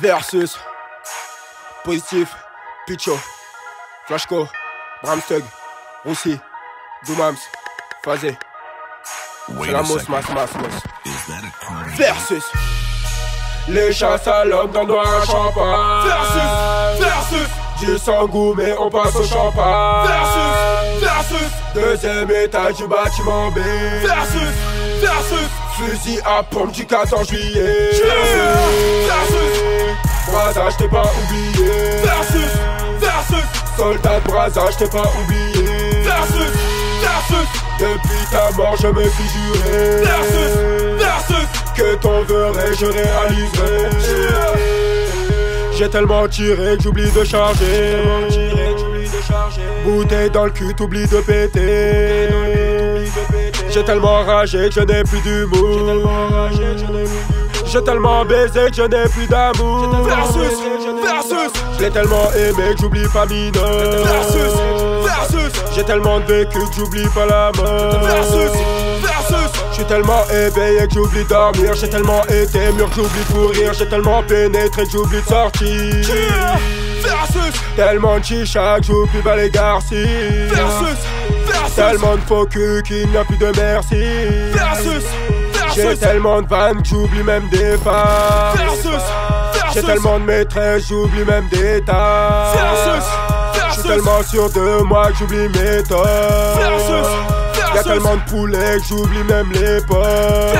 Versus Positif, Picho, Flashco, Bramstug, Roussi, Doomams, Phasé. C'est la mousse, masse. Versus les chasses à l'homme dans le noir à champagne. Versus du sang mais on passe au champagne. Versus deuxième étage du bâtiment B. Versus fusil à pompe du 14 juillet. Versus Brazzage, t'ai pas oublié. Versus soldat de Brazzage, t'ai pas oublié. Versus depuis ta mort je me suis juré. Versus que ton vœu je réaliserai. J'ai tellement tiré que j'oublie de charger. Bouteille dans le cul, t'oublies de péter. J'ai tellement ragé que je n'ai plus d'humour. J'ai tellement baisé que je n'ai plus d'amour. Versus je l'ai tellement aimé que j'oublie pas mineur. Versus j'ai tellement vécu que j'oublie pas la mort. Versus je suis tellement éveillé que j'oublie dormir. J'ai tellement été mûr que j'oublie de courir. J'ai tellement pénétré que j'oublie de sortir. Tellement de chicha que j'oublie pas les garcis. Tellement de faux cul qu'il n'y a plus de merci. J'ai tellement de vannes que j'oublie même des femmes. J'ai tellement de maîtresses, j'oublie même des tas. J'suis tellement sûr de moi que j'oublie mes torts. Y'a tellement de poulets que j'oublie même les porcs.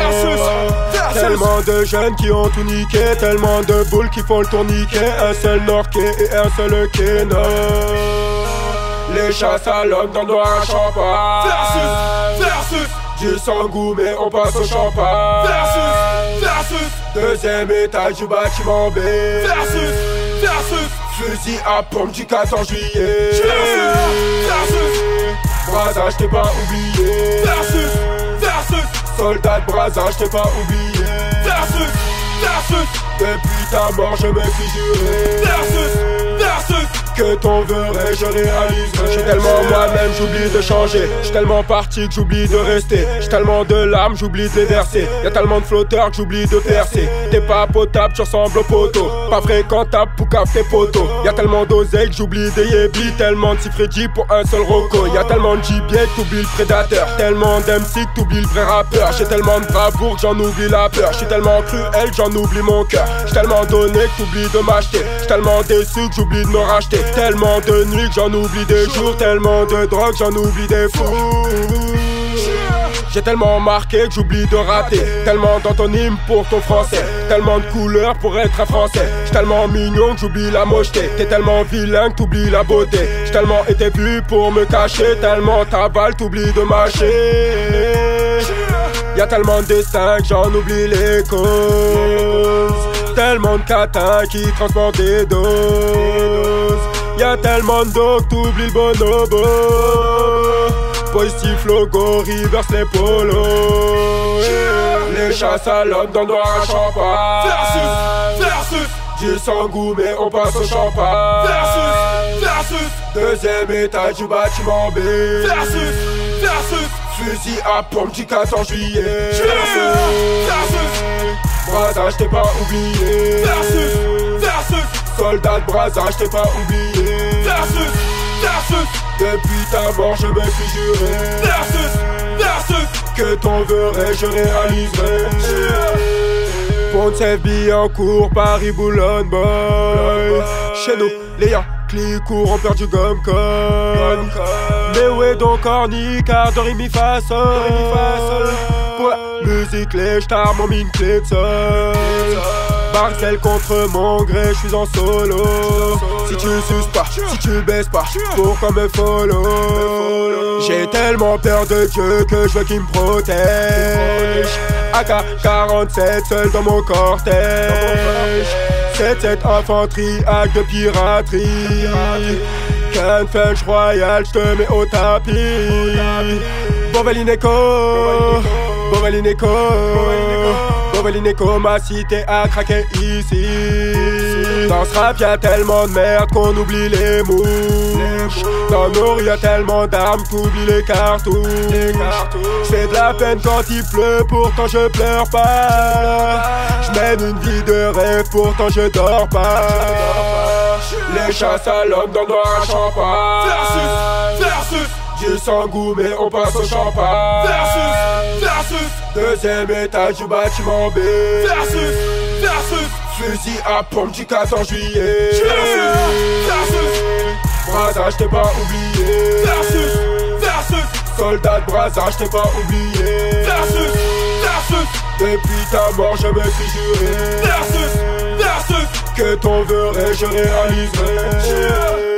Tellement de jeunes qui ont tout niqué. Tellement de boules qui font le tourniquet. Un seul Norqué et un seul Kéno. Les chasses à l'homme dans le noir à champagne. Versus du sang mais on passe au champagne. Versus deuxième étage du bâtiment B. Versus fusil à pompe du 14 juillet. Brazzage, t'ai pas oublié. Versus soldat de Brazzage, t'ai pas oublié. Versus depuis ta mort je me suis juré. Versus que ton vœu je réaliserai. J'ai tellement moi-même j'oublie de changer. J'suis tellement parti que j'oublie de rester. J'ai tellement de larmes j'oublie de les verser. Y'a tellement de flotteurs que j'oublie de percer. T'es pas potable, tu ressembles au poteau. Pas fréquentable pour capter tes poteaux. Y'a tellement d'oseille que j'oublie des yébis. Tellement de Freddy pour un seul Rocco. Y'a tellement de gibier que t'oublies le prédateur. Tellement d'MC que t'oublies le vrai rappeur. J'ai tellement de bravoure que j'en oublie la peur. J'suis tellement cruel que j'en oublie mon cœur. J'ai tellement donné que t'oublies de m'acheter. J'ai tellement déçu que j'oublie de me racheter. Tellement de nuits que j'en oublie des jours. Tellement de drogue j'en oublie des fous. J'ai tellement marqué que j'oublie de rater. Tellement d'antonymes pour ton français. Tellement de couleurs pour être un français. J'suis tellement mignon que j'oublie la mocheté. T'es tellement vilain que t'oublies la beauté. J'ai tellement été vu pour me cacher. Tellement t'avales t'oublies de mâcher. Y'a tellement de destins que j'en oublie les causes. Tellement de catins qui transportent des doses. Y'a tellement d'eau que t'oublies le bonobo. Positif logo, reverse les polos. Les chasses à l'homme dans le noir à champagne. Versus du sang mais on passe au champagne. Versus deuxième étage du bâtiment B. Versus fusil à pompe du 14 juillet. Brazzage, t'ai pas oublié. Versus soldat de Brazzage, t'ai pas oublié. Versus depuis ta mort je me suis juré. Versus que ton vœu je réaliserai. Pont-de-Sèvres, en cours, Paris, Boulogne, boy. Chez nous, les gars, clicourt, on perd du gomme-con. Mais où est donc Orny, car do, ré, mi, fa, sol. Pour la musique, les stars m'ont mis une clé de sol. Marcel contre mon gré, j'suis en solo. Si tu suces pas, si tu baisses pas, pourquoi me follow? J'ai tellement peur de Dieu que je veux qu'il me protège. AK-47 seul dans mon cortège. 7-7 infanterie, acte de piraterie. Canfench royal, j'te mets au tapis. Bovelineco, Bovelineco, ma cité a craqué ici. Dans ce rap y'a tellement de merde qu'on oublie les moves. cartouches. Dans nos rues y'a tellement d'armes qu'oublie les cartouches. J'fais de la peine quand il pleut, pourtant je pleure pas. J'mène une vie de rêve, pourtant je dors pas. Les chasses à l'homme dans le noir à champagne. Versus du sang-goût mais on passe au champagne. Versus deuxième étage du bâtiment B. Versus fusil à pompe du 14 juillet. Brazzard, j't'ai pas oublié. Versus soldat de Brazzard, j't'ai pas oublié. Versus depuis ta mort je me suis juré. Versus que ton vœu je réaliserai.